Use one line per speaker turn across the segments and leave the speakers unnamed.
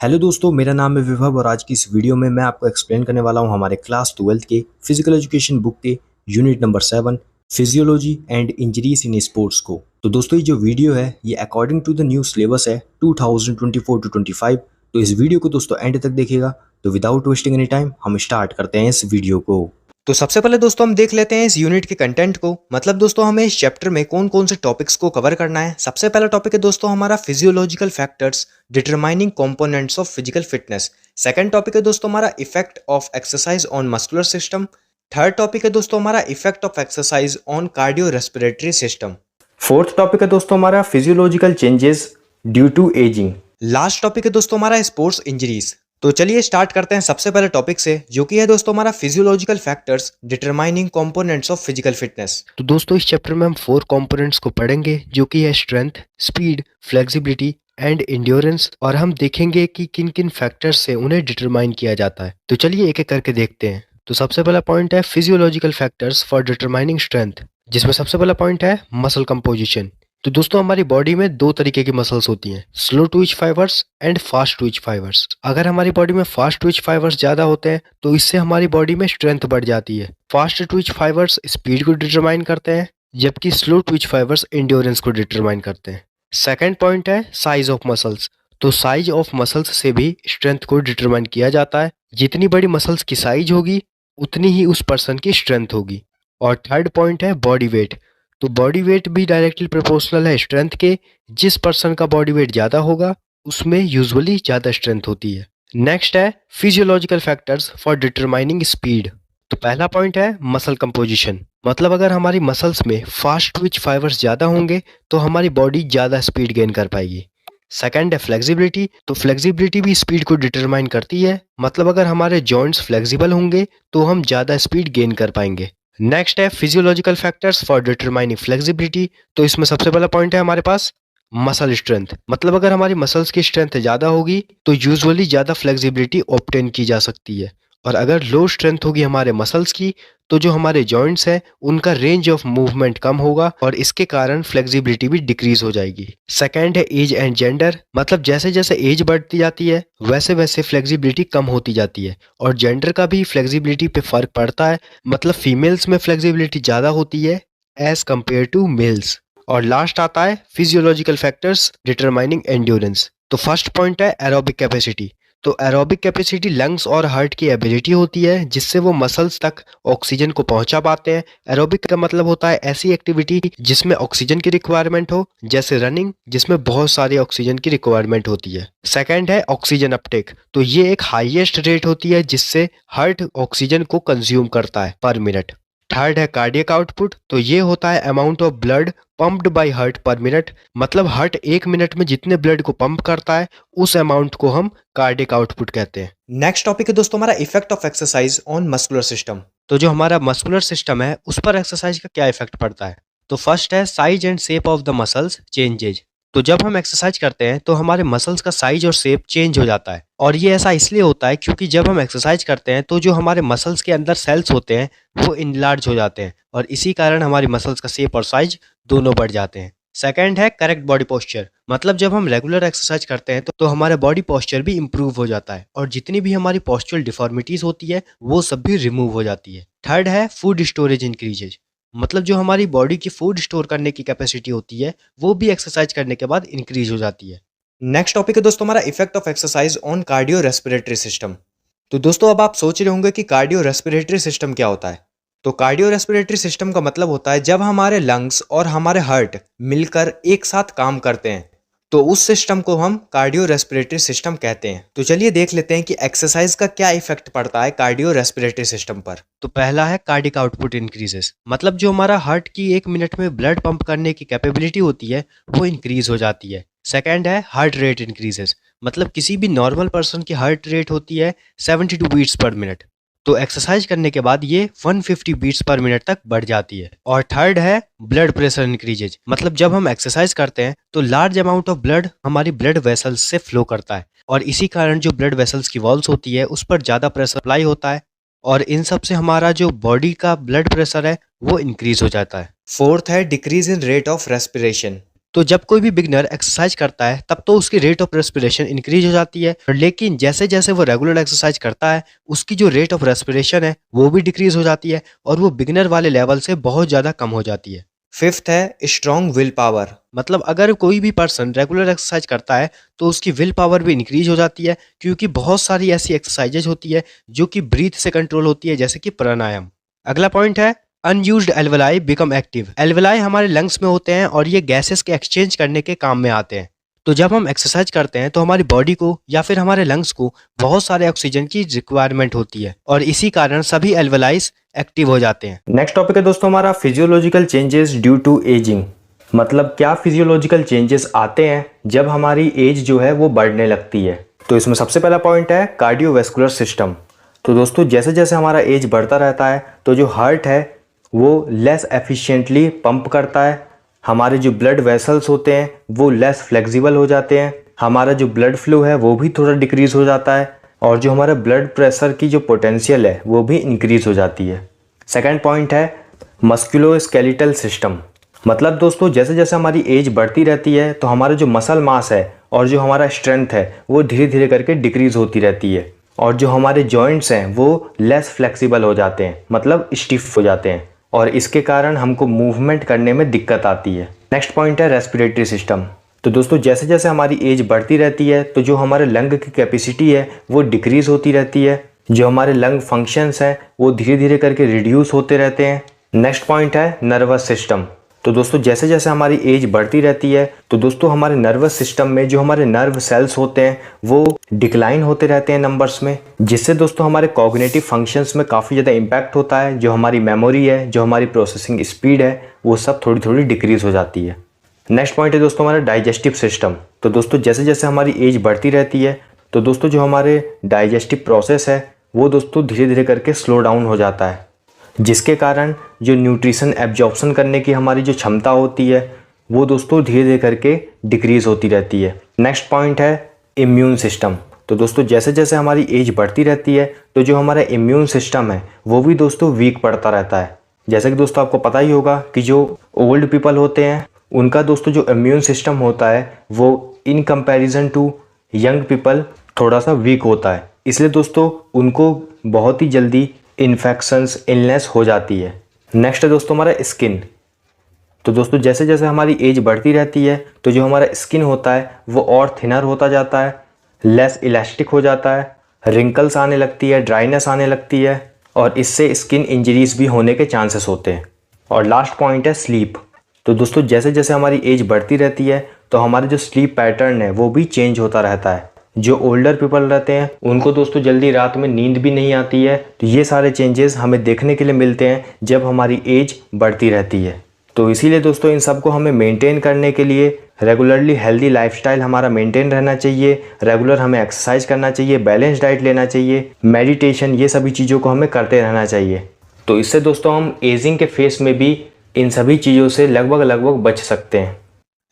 Hello दोस्तों, मेरा नाम है विभव और आज की इस वीडियो में मैं आपको एक्सप्लेन करने वाला हूं हमारे क्लास 12th के फिजिकल एजुकेशन बुक के unit number 7 physiology and injuries in sports को। तो दोस्तों, ये जो वीडियो है ये according to the new syllabus है 2024 टू 25। तो इस वीडियो को दोस्तों एंड तक देखिएगा। तो विदाउट वेस्टिंग एनी टाइम हम स्टार्ट करते हैं इस वीडियो को। तो सबसे पहले दोस्तों हम देख लेते हैं इस यूनिट के कंटेंट को। मतलब दोस्तों हमें इस चैप्टर में कौन कौन से टॉपिक्स को कवर करना है। सबसे पहला टॉपिक है दोस्तों हमारा physiological factors determining components of physical fitness. Second topic है दोस्तों हमारा effect of exercise on muscular system. Third topic है दोस्तों हमारा effect of exercise on cardio respiratory system. Fourth topic है दोस्तों हमारा physiological changes due to ageing. Last topic है दोस्तों हमारा स्पोर्ट्स इंजरीज। तो चलिए स्टार्ट करते हैं सबसे पहले टॉपिक से, जो कि है दोस्तों हमारा physiological factors determining components of physical fitness.
तो दोस्तों इस चैप्टर में हम 4 कंपोनेंट्स को पढ़ेंगे, जो कि है strength, speed, flexibility and endurance. और हम देखेंगे कि किन किन फैक्टर्स से उन्हें डिटरमाइन किया जाता है। तो चलिए एक एक करके देखते हैं। तो सबसे पहला पॉइंट है physiological factors for determining strength, जिसमें सबसे पहला पॉइंट है मसल कंपोजिशन। तो दोस्तों हमारी बॉडी में 2 तरीके की मसल्स होती हैं, slow Twitch fibres and fast Twitch fibres. अगर हमारी बॉडी में फास्ट ट्विच फाइबर्स ज्यादा होते हैं तो इससे हमारी बॉडी में स्ट्रेंथ बढ़ जाती है। फास्ट ट्विच फाइबर्स स्पीड को डिटरमाइन करते हैं, जबकि स्लो ट्विच फाइबर्स एंड्योरेंस को डिटरमाइन करते हैं। सेकंड पॉइंट है साइज ऑफ मसल्स। तो साइज ऑफ मसल्स से भी स्ट्रेंथ को डिटरमाइन किया जाता है। जितनी बड़ी मसल्स की साइज होगी उतनी ही उस पर्सन की स्ट्रेंथ होगी। और थर्ड पॉइंट है बॉडी वेट। तो बॉडी वेट भी डायरेक्टली प्रोपोर्शनल है स्ट्रेंथ के। जिस पर्सन का बॉडी वेट ज्यादा होगा उसमें यूजुअली ज्यादा स्ट्रेंथ होती है। नेक्स्ट है physiological factors for determining speed. तो पहला पॉइंट है मसल कंपोजिशन। मतलब अगर हमारी मसल्स में फास्ट ट्विच फाइबर्स ज्यादा होंगे तो हमारी बॉडी ज्यादा स्पीड गेन कर पाएगी। सेकंड है फ्लेक्सिबिलिटी। तो फ्लेक्सिबिलिटी भी स्पीड को डिटरमाइन करती है। मतलब अगर हमारे जॉइंट्स फ्लेक्सिबल होंगे तो हम ज्यादा स्पीड गेन कर पाएंगे। नेक्स्ट है physiological factors for determining flexibility. तो इसमें सबसे पहला पॉइंट है हमारे पास मसल स्ट्रेंथ। मतलब अगर हमारी मसल्स की स्ट्रेंथ ज्यादा होगी तो यूजुअली ज्यादा फ्लेक्सिबिलिटी ऑब्टेन की जा सकती है। और अगर लो स्ट्रेंथ होगी हमारे मसल्स की तो जो हमारे जॉइंट्स हैं उनका रेंज ऑफ मूवमेंट कम होगा और इसके कारण फ्लेक्सिबिलिटी भी डिक्रीज हो जाएगी। सेकंड है एज एंड जेंडर। मतलब जैसे जैसे एज बढ़ती जाती है वैसे वैसे फ्लेक्सिबिलिटी कम होती जाती है और जेंडर का भी फ्लेक्सिबिलिटी पे फर्क पड़ता है। मतलब फीमेल्स में फ्लेक्सिबिलिटी ज्यादा होती है एज कंपेयर टू मेल्स। और लास्ट आता है फिजियोलॉजिकल फैक्टर्स डिटरमाइनिंग एंड्योरेंस। तो फर्स्ट पॉइंट है एरोबिक कैपेसिटी। तो एरोबिक कैपेसिटी लंग्स और हार्ट की एबिलिटी होती है जिससे वो मसल्स तक ऑक्सीजन को पहुंचा पाते हैं। एरोबिक का मतलब होता है ऐसी एक्टिविटी जिसमें ऑक्सीजन की रिक्वायरमेंट हो, जैसे रनिंग जिसमें बहुत सारी ऑक्सीजन की रिक्वायरमेंट होती है। सेकंड है ऑक्सीजन अपटेक। तो ये एक हाईएस्ट रेट होती है जिससे हार्ट ऑक्सीजन को कंज्यूम करता है पर मिनट। थर्ड है कार्डियक आउटपुट। तो ये होता है amount of blood pumped by heart पर मिनट। मतलब हार्ट 1 मिनट में जितने ब्लड को पंप करता है उस अमाउंट को हम कार्डियक आउटपुट कहते हैं।
नेक्स्ट टॉपिक है दोस्तों हमारा effect of exercise on muscular system.
तो जो हमारा मस्कुलर सिस्टम है उस पर एक्सरसाइज का क्या इफेक्ट पड़ता है।
तो फर्स्ट है size and shape of the muscles changes.
तो जब हम एक्सरसाइज करते हैं तो हमारे मसल्स का साइज और शेप चेंज हो जाता है।
और ये ऐसा इसलिए होता है क्योंकि जब हम एक्सरसाइज करते हैं तो जो हमारे मसल्स के अंदर सेल्स होते हैं वो इनलार्ज हो जाते हैं और इसी कारण हमारी मसल्स का शेप और साइज दोनों बढ़ जाते हैं। सेकंड है करेक्ट बॉडी पोस्चर। मतलब जब हम रेगुलर एक्सरसाइज करते हैं तो हमारा बॉडी पोस्चर भी इंप्रूव हो जाता है और जितनी भी हमारी पोस्चरल डिफॉर्मिटीज होती है वो सब भी रिमूव हो जाती है। थर्ड है फूड स्टोरेज इंक्रीजेज। मतलब जो हमारी बॉडी की फूड स्टोर करने की कैपेसिटी होती है वो भी एक्सरसाइज करने के बाद इंक्रीज हो जाती है। नेक्स्ट टॉपिक है दोस्तों हमारा effect of exercise on cardio respiratory system. तो दोस्तों अब आप सोच रहे होंगे कि कार्डियो रेस्पिरेटरी सिस्टम क्या होता है। तो कार्डियो रेस्पिरेटरी सिस्टम का मतलब होता है जब हमारे लंग्स और हमारे हार्ट मिलकर एक साथ काम करते हैं तो उस सिस्टम को हम कार्डियो रेस्पिरेटरी सिस्टम कहते हैं। तो चलिए देख लेते हैं कि एक्सरसाइज का क्या इफेक्ट पड़ता है कार्डियो रेस्पिरेटरी सिस्टम पर।
तो पहला है कार्डिक आउटपुट इंक्रीजेस। मतलब जो हमारा हार्ट की 1 मिनट में ब्लड पंप करने की कैपेबिलिटी होती है वो इंक्रीज हो जाती है। सेकंड है हार्ट रेट इंक्रीजेस। मतलब किसी भी नॉर्मल पर्सन की हार्ट रेट होती है 72 बीट्स पर मिनट, तो एक्सरसाइज करने के बाद ये 150 बीट्स पर मिनट तक बढ़ जाती है। और थर्ड है ब्लड प्रेशर इंक्रीजेज। मतलब जब हम एक्सरसाइज करते हैं तो लार्ज अमाउंट ऑफ ब्लड हमारी ब्लड वेसल्स से फ्लो करता है और इसी कारण जो ब्लड वेसल्स की वॉल्स होती है उस पर ज्यादा प्रेशर अप्लाई होता है और इन सब से हमारा जो बॉडी का ब्लड प्रेशर है वो इंक्रीज हो जाता है।
फोर्थ है decrease in rate of respiration.
तो जब कोई भी बिगनर एक्सरसाइज करता है तब तो उसकी रेट ऑफ रेस्पिरेशन इंक्रीज हो जाती है, लेकिन जैसे जैसे वो रेगुलर एक्सरसाइज करता है उसकी जो रेट ऑफ रेस्पिरेशन है वो भी डिक्रीज हो जाती है और वो बिगनर वाले लेवल से बहुत ज़्यादा कम हो जाती है। फिफ्थ है स्ट्रॉन्ग विल पावर। मतलब अगर कोई भी पर्सन रेगुलर एक्सरसाइज करता है तो उसकी विल पावर भी इंक्रीज हो जाती है, क्योंकि बहुत सारी ऐसी एक्सरसाइजेज होती है जो कि ब्रीथ से कंट्रोल होती है, जैसे कि प्राणायाम। अगला पॉइंट है unused alveoli become active. Alveoli हमारे लंग्स में होते हैं और ये गैसेस के एक्सचेंज करने के काम में आते हैं। तो जब हम एक्सरसाइज करते हैं तो हमारी बॉडी को या फिर हमारे लंग्स को बहुत सारे ऑक्सीजन की रिक्वायरमेंट होती है और इसी कारण सभी एल्वेलाइज एक्टिव हो जाते हैं।
नेक्स्ट टॉपिक है दोस्तों हमारा physiological changes due to ageing. मतलब क्या फिजियोलॉजिकल चेंजेस आते हैं जब हमारी एज जो है वो बढ़ने लगती है। तो इसमें सबसे पहला पॉइंट है कार्डियोवैस्कुलर सिस्टम। तो दोस्तों जैसे जैसे हमारा एज बढ़ता रहता है तो जो हार्ट है वो लेस एफिशिएंटली पंप करता है, हमारे जो ब्लड वेसल्स होते हैं वो लेस फ्लेक्सिबल हो जाते हैं, हमारा जो ब्लड फ्लो है वो भी थोड़ा डिक्रीज हो जाता है और जो हमारा ब्लड प्रेशर की जो पोटेंशियल है वो भी इंक्रीज हो जाती है। सेकंड पॉइंट है मस्कुलोस्केलेटल सिस्टम। मतलब दोस्तों जैसे जैसे हमारी एज बढ़ती रहती है तो हमारा जो मसल मास है और जो हमारा स्ट्रेंथ है वो धीरे धीरे करके डिक्रीज होती रहती है और जो हमारे जॉइंट्स हैं वो लेस फ्लेक्सिबल हो जाते हैं, मतलब स्टिफ हो जाते हैं और इसके कारण हमको मूवमेंट करने में दिक्कत आती है। नेक्स्ट पॉइंट है रेस्पिरेटरी सिस्टम। तो दोस्तों जैसे जैसे हमारी एज बढ़ती रहती है तो जो हमारे लंग की कैपेसिटी है वो डिक्रीज होती रहती है, जो हमारे लंग फंक्शंस हैं वो धीरे धीरे करके रिड्यूस होते रहते हैं। नेक्स्ट पॉइंट है नर्वस सिस्टम। तो दोस्तों जैसे जैसे हमारी एज बढ़ती रहती है तो दोस्तों हमारे नर्वस सिस्टम में जो हमारे नर्व सेल्स होते हैं वो डिक्लाइन होते रहते हैं नंबर्स में, जिससे दोस्तों हमारे कॉग्निटिव फंक्शंस में काफ़ी ज़्यादा इम्पैक्ट होता है। जो हमारी मेमोरी है, जो हमारी प्रोसेसिंग स्पीड है वो सब थोड़ी थोड़ी डिक्रीज हो जाती है। नेक्स्ट पॉइंट है दोस्तों हमारा डाइजेस्टिव सिस्टम। तो दोस्तों जैसे जैसे हमारी एज बढ़ती रहती है तो दोस्तों जो हमारे डाइजेस्टिव प्रोसेस है वो दोस्तों धीरे धीरे करके स्लो डाउन हो जाता है, जिसके कारण जो न्यूट्रिशन एब्जॉर्प्शन करने की हमारी जो क्षमता होती है वो दोस्तों धीरे धीरे करके डिक्रीज होती रहती है। नेक्स्ट पॉइंट है इम्यून सिस्टम। तो दोस्तों जैसे जैसे हमारी एज बढ़ती रहती है तो जो हमारा इम्यून सिस्टम है वो भी दोस्तों वीक पड़ता रहता है। जैसे कि दोस्तों आपको पता ही होगा कि जो ओल्ड पीपल होते हैं उनका दोस्तों जो इम्यून सिस्टम होता है वो in comparison to young people थोड़ा सा वीक होता है, इसलिए दोस्तों उनको बहुत ही जल्दी इन्फेक्शंस इलनेस हो जाती है। नेक्स्ट है दोस्तों हमारा स्किन। तो दोस्तों जैसे जैसे हमारी एज बढ़ती रहती है तो जो हमारा स्किन होता है वो और थिनर होता जाता है, लेस इलास्टिक हो जाता है, रिंकल्स आने लगती है, ड्राइनेस आने लगती है और इससे स्किन इंजरीज भी होने के चांसेस होते हैं। और लास्ट पॉइंट है स्लीप। तो दोस्तों जैसे जैसे हमारी एज बढ़ती रहती है तो हमारा जो स्लीप पैटर्न है वो भी चेंज होता रहता है। जो ओल्डर पीपल रहते हैं उनको दोस्तों जल्दी रात में नींद भी नहीं आती है। तो ये सारे चेंजेस हमें देखने के लिए मिलते हैं जब हमारी एज बढ़ती रहती है। तो इसीलिए दोस्तों इन सबको हमें मेंटेन करने के लिए रेगुलरली हेल्दी लाइफस्टाइल हमारा मेंटेन रहना चाहिए, रेगुलर हमें एक्सरसाइज करना चाहिए, बैलेंस डाइट लेना चाहिए, मेडिटेशन, ये सभी चीज़ों को हमें करते रहना चाहिए। तो इससे दोस्तों हम एजिंग के फेस में भी इन सभी चीज़ों से लगभग बच सकते हैं।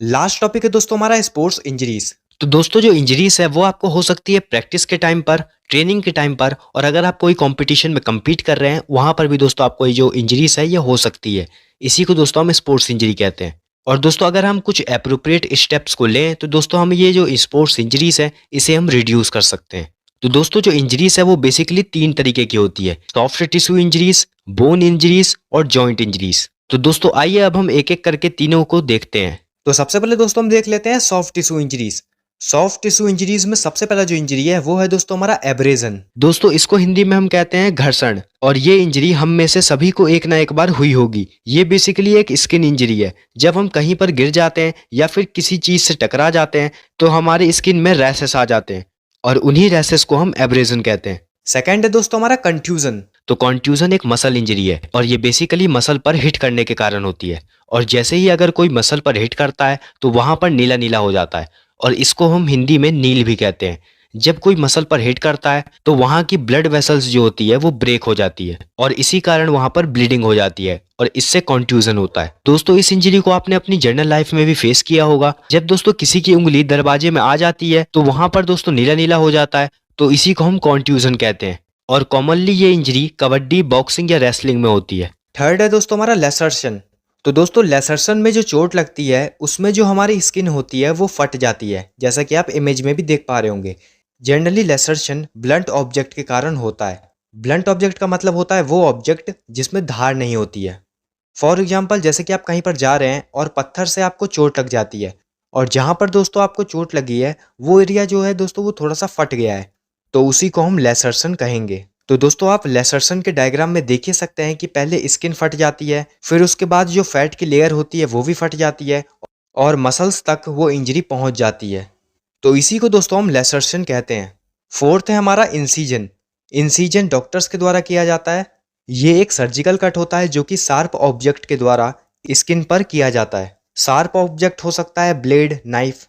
लास्ट टॉपिक है दोस्तों हमारा स्पोर्ट्स इंजरीज। तो दोस्तों जो इंजरीज है वो आपको हो सकती है प्रैक्टिस के टाइम पर, ट्रेनिंग के टाइम पर, और अगर आप कोई कंपटीशन में compete कर रहे हैं वहां पर भी दोस्तों आपको ये जो इंजरीज है ये हो सकती है। इसी को दोस्तों हम स्पोर्ट्स इंजरी कहते हैं। और दोस्तों अगर हम कुछ एप्रोप्रिएट स्टेप्स को लें तो दोस्तों हम ये जो स्पोर्ट्स इंजरीज है इसे हम रिड्यूस कर सकते हैं। तो दोस्तों जो इंजरीज है वो बेसिकली 3 तरीके की होती है, soft tissue injuries, bone injuries और जॉइंट इंजरीज। तो दोस्तों आइए अब हम एक एक करके तीनों को देखते हैं। तो सबसे पहले दोस्तों हम देख लेते हैं soft tissue injuries. Soft tissue injuries में सबसे पहला जो इंजरी है वो है दोस्तों हमारा एब्रेजन। दोस्तों इसको हिंदी में हम कहते हैं घर्षण, और ये इंजरी हम में से सभी को एक ना एक बार हुई होगी। ये बेसिकली एक स्किन इंजरी है। जब हम कहीं पर गिर जाते हैं या फिर किसी चीज से टकरा जाते हैं तो हमारी स्किन में रैशेस आ जाते हैं और उन्हीं रैशेस को हम एब्रेजन कहते हैं। सेकेंड है दोस्तों हमारा कंट्यूजन। तो कंट्यूजन एक मसल इंजरी है और ये बेसिकली मसल पर हिट करने के कारण होती है, और जैसे ही अगर कोई मसल पर हिट करता है तो वहां पर नीला नीला हो जाता है और इसको हम हिंदी में नील भी कहते हैं। जब कोई मसल पर हिट करता है तो वहां की ब्लड वेसल्स जो होती है वो ब्रेक हो जाती है और इसी कारण वहां पर ब्लीडिंग हो जाती है और इससे कंट्यूजन होता है। दोस्तों इस इंजरी को आपने अपनी जर्नल लाइफ में भी फेस किया होगा। जब दोस्तों किसी की उंगली दरवाजे में आ जाती है तो वहां पर दोस्तों नीला नीला हो जाता है, तो इसी को हम कंट्यूजन कहते हैं और कॉमनली ये इंजरी कबड्डी, बॉक्सिंग या रेसलिंग में होती है। थर्ड है दोस्तों हमारा लैसर्शन।
तो दोस्तों लेसरसन में जो चोट लगती है उसमें जो हमारी स्किन होती है वो फट जाती है, जैसा कि आप इमेज में भी देख पा रहे होंगे। जनरली लेसरसन ब्लंट ऑब्जेक्ट के कारण होता है। ब्लंट ऑब्जेक्ट का मतलब होता है वो ऑब्जेक्ट जिसमें धार नहीं होती है। फॉर एग्जाम्पल जैसे कि आप कहीं पर जा रहे हैं और पत्थर से आपको चोट लग जाती है, और जहाँ पर दोस्तों आपको चोट लगी है वो एरिया जो है दोस्तों वो थोड़ा सा फट गया है, तो उसी को हम लेसरसन कहेंगे। तो दोस्तों आप लेसरसन के डायग्राम में देख ही सकते हैं कि पहले स्किन फट जाती है, फिर उसके बाद जो फैट की लेयर होती है वो भी फट जाती है, और मसल्स तक वो इंजरी पहुंच जाती है। तो इसी को दोस्तों हम लेसरसन कहते हैं। फोर्थ है हमारा इंसीजन। इंसीजन डॉक्टर्स के द्वारा किया जाता है। ये एक सर्जिकल कट होता है जो कि शार्प ऑब्जेक्ट के द्वारा स्किन पर किया जाता है। शार्प ऑब्जेक्ट हो सकता है ब्लेड, नाइफ।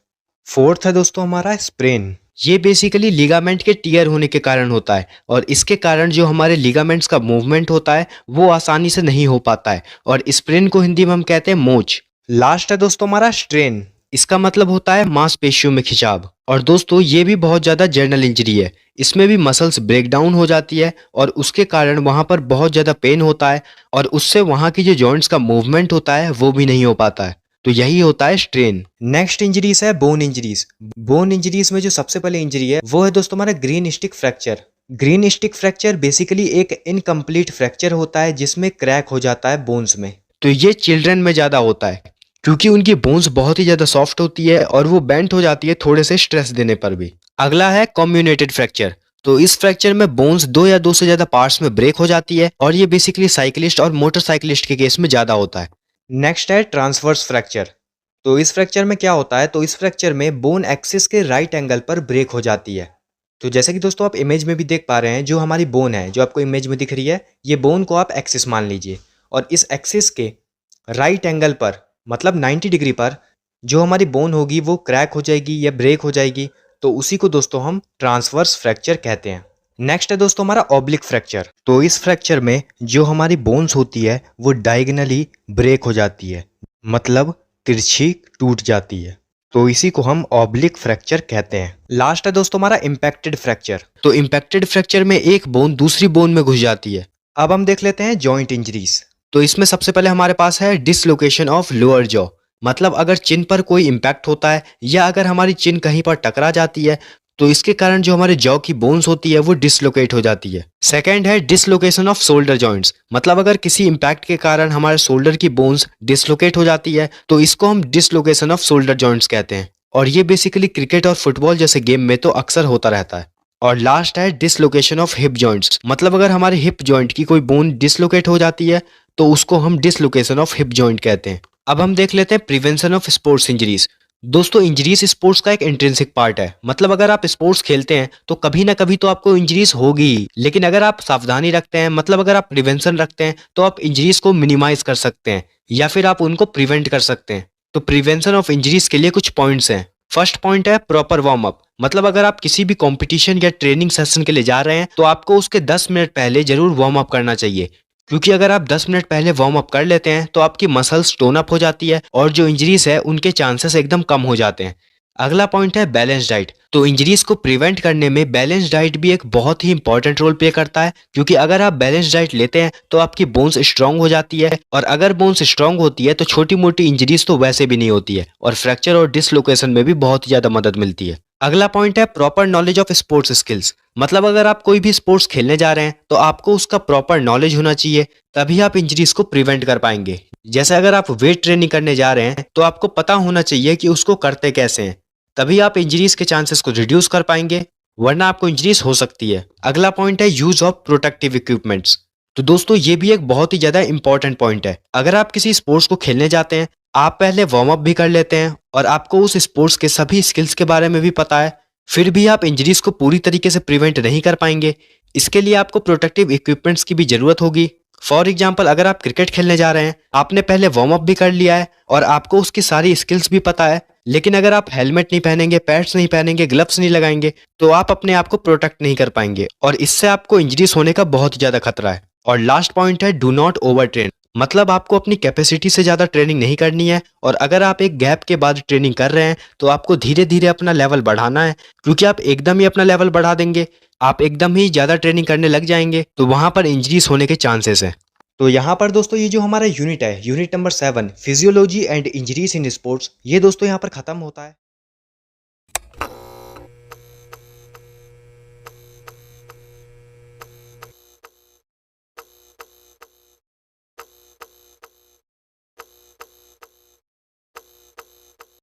फोर्थ है दोस्तों हमारा स्प्रेन। ये बेसिकली लिगामेंट के टियर होने के कारण होता है, और इसके कारण जो हमारे लिगामेंट्स का मूवमेंट होता है वो आसानी से नहीं हो पाता है, और स्प्रेन को हिंदी में हम कहते हैं मोच। लास्ट है दोस्तों हमारा स्ट्रेन। इसका मतलब होता है मांसपेशियों में खिंचाव। और दोस्तों ये भी बहुत ज़्यादा जर्नल इंजरी है। इसमें भी मसल्स ब्रेक डाउन हो जाती है और उसके कारण वहाँ पर बहुत ज़्यादा पेन होता है, और उससे वहाँ की जो जॉइंट्स का मूवमेंट होता है वो भी नहीं हो पाता है। तो यही होता है स्ट्रेन। नेक्स्ट इंजरीज है बोन इंजरीज। बोन इंजरीज में जो सबसे पहले इंजरी है वो है दोस्तों हमारा green stick fracture. Green stick fracture basically एक इनकम्प्लीट फ्रैक्चर होता है जिसमें क्रैक हो जाता है बोन्स में। तो ये चिल्ड्रन में ज़्यादा होता है क्योंकि उनकी बोन्स बहुत ही ज़्यादा सॉफ्ट होती है और वो बेंट हो जाती है थोड़े से स्ट्रेस देने पर भी। अगला है कम्युनेटेड फ्रैक्चर। तो इस फ्रैक्चर में बोन्स दो या दो से ज़्यादा पार्ट्स में ब्रेक हो जाती है, और ये बेसिकली साइकिलिस्ट और मोटरसाइकिलिस्ट के केस में ज़्यादा होता है। नेक्स्ट है ट्रांसवर्स फ्रैक्चर। तो इस फ्रैक्चर में क्या होता है, तो इस फ्रैक्चर में बोन एक्सिस के राइट एंगल पर ब्रेक हो जाती है। तो जैसे कि दोस्तों आप इमेज में भी देख पा रहे हैं, जो हमारी बोन है जो आपको इमेज में दिख रही है, ये बोन को आप एक्सिस मान लीजिए, और इस एक्सिस के राइट एंगल पर मतलब 90 डिग्री पर जो हमारी बोन होगी वो क्रैक हो जाएगी या ब्रेक हो जाएगी, तो उसी को दोस्तों हम ट्रांसवर्स फ्रैक्चर कहते हैं। नेक्स्ट है दोस्तों हमारा ऑब्लिक फ्रैक्चर। तो इस फ्रैक्चर में जो हमारी बोन्स होती है वो डायगोनली ब्रेक हो जाती है, मतलब तिरछी टूट जाती है, तो इसी को हम ऑब्लिक फ्रैक्चर कहते हैं। लास्ट है दोस्तों हमारा इम्पैक्टेड फ्रैक्चर। तो इम्पैक्टेड फ्रैक्चर में एक बोन दूसरी बोन में घुस जाती है। अब हम देख लेते हैं जॉइंट इंजरीज। तो इसमें सबसे पहले हमारे पास है डिसलोकेशन ऑफ लोअर जॉ। मतलब अगर चिन पर कोई इम्पैक्ट होता है या अगर हमारी चिन कहीं पर टकरा जाती है तो इसके कारण जो हमारे जॉ की बोन्स होती है वो डिसलोकेट हो जाती है। सेकंड है डिसलोकेशन ऑफ शोल्डर जॉइंट्स। मतलब अगर किसी इम्पैक्ट के कारण हमारे शोल्डर की बोन्स डिसलोकेट हो जाती है तो इसको हम डिसलोकेशन ऑफ शोल्डर जॉइंट्स कहते हैं, और ये बेसिकली क्रिकेट और फुटबॉल जैसे गेम में तो अक्सर होता रहता है। और लास्ट है डिसलोकेशन ऑफ हिप जॉइंट्स। मतलब अगर हमारे हिप जॉइंट की कोई बोन डिसलोकेट हो जाती है तो उसको हम डिसलोकेशन ऑफ हिप जॉइंट कहते हैं। अब हम देख लेते हैं प्रिवेंशन ऑफ स्पोर्ट्स इंजरीज। दोस्तों इंजरीज स्पोर्ट्स का एक इंट्रिंसिक पार्ट है। मतलब अगर आप स्पोर्ट्स खेलते हैं तो कभी ना कभी तो आपको इंजरीज होगी ही, लेकिन अगर आप सावधानी रखते हैं, मतलब अगर आप प्रिवेंशन रखते हैं, तो आप इंजरीज को मिनिमाइज कर सकते हैं या फिर आप उनको प्रिवेंट कर सकते हैं। तो प्रिवेंशन ऑफ इंजरीज के लिए कुछ पॉइंट्स हैं। फर्स्ट पॉइंट है प्रॉपर वार्म अप। मतलब अगर आप किसी भी कंपटीशन या ट्रेनिंग सेशन के लिए जा रहे हैं तो आपको उसके 10 मिनट पहले जरूर वार्म अप करना चाहिए, क्योंकि अगर आप 10 मिनट पहले वार्म अप कर लेते हैं तो आपकी मसल्स टोन अप हो जाती है और जो इंजरीज है उनके चांसेस एकदम कम हो जाते हैं। अगला पॉइंट है बैलेंस डाइट। तो इंजरीज को प्रिवेंट करने में बैलेंस डाइट भी एक बहुत ही इंपॉर्टेंट रोल प्ले करता है, क्योंकि अगर आप बैलेंस डाइट लेते हैं तो आपकी बोन्स स्ट्रांग हो जाती है, और अगर बोन्स स्ट्रांग होती है तो छोटी मोटी इंजरीज तो वैसे भी नहीं होती है, और फ्रैक्चर और डिसलोकेशन में भी बहुत ही ज्यादा मदद मिलती है। अगला पॉइंट है proper knowledge of sports skills. मतलब अगर आप कोई भी स्पोर्ट्स खेलने जा रहे हैं तो आपको उसका प्रॉपर नॉलेज होना चाहिए, तभी आप इंजरीज को प्रिवेंट कर पाएंगे। जैसे अगर आप वेट ट्रेनिंग करने जा रहे हैं तो आपको पता होना चाहिए कि उसको करते कैसे हैं, तभी आप इंजरीज के चांसेस को रिड्यूस कर पाएंगे, वरना आपको इंजरीज हो सकती है। अगला पॉइंट है यूज ऑफ प्रोटेक्टिव इक्विपमेंट्स। तो दोस्तों ये भी एक बहुत ही ज्यादा इंपॉर्टेंट पॉइंट है। अगर आप किसी स्पोर्ट्स को खेलने जाते हैं, आप पहले वार्म अप भी कर लेते हैं और आपको उस स्पोर्ट्स के सभी स्किल्स के बारे में भी पता है, फिर भी आप इंजरीज को पूरी तरीके से प्रिवेंट नहीं कर पाएंगे। इसके लिए आपको प्रोटेक्टिव इक्विपमेंट्स की भी जरूरत होगी। फॉर एग्जाम्पल अगर आप क्रिकेट खेलने जा रहे हैं, आपने पहले वार्म अप भी कर लिया है और आपको उसकी सारी स्किल्स भी पता है, लेकिन अगर आप हेलमेट नहीं पहनेंगे, पैड्स नहीं पहनेंगे, ग्लव्स नहीं लगाएंगे तो आप अपने आप को प्रोटेक्ट नहीं कर पाएंगे, और इससे आपको इंजरीज होने का बहुत ही ज्यादा खतरा है। और लास्ट पॉइंट है डू नॉट ओवर ट्रेन। मतलब आपको अपनी कैपेसिटी से ज़्यादा ट्रेनिंग नहीं करनी है, और अगर आप एक गैप के बाद ट्रेनिंग कर रहे हैं तो आपको धीरे धीरे अपना लेवल बढ़ाना है, क्योंकि आप एकदम ही अपना लेवल बढ़ा देंगे, आप एकदम ही ज़्यादा ट्रेनिंग करने लग जाएंगे तो वहाँ पर इंजरीज होने के चांसेस हैं। तो यहाँ पर दोस्तों ये जो हमारा यूनिट है, unit number 7 physiology and injuries in sports, ये दोस्तों यहाँ पर खत्म होता है।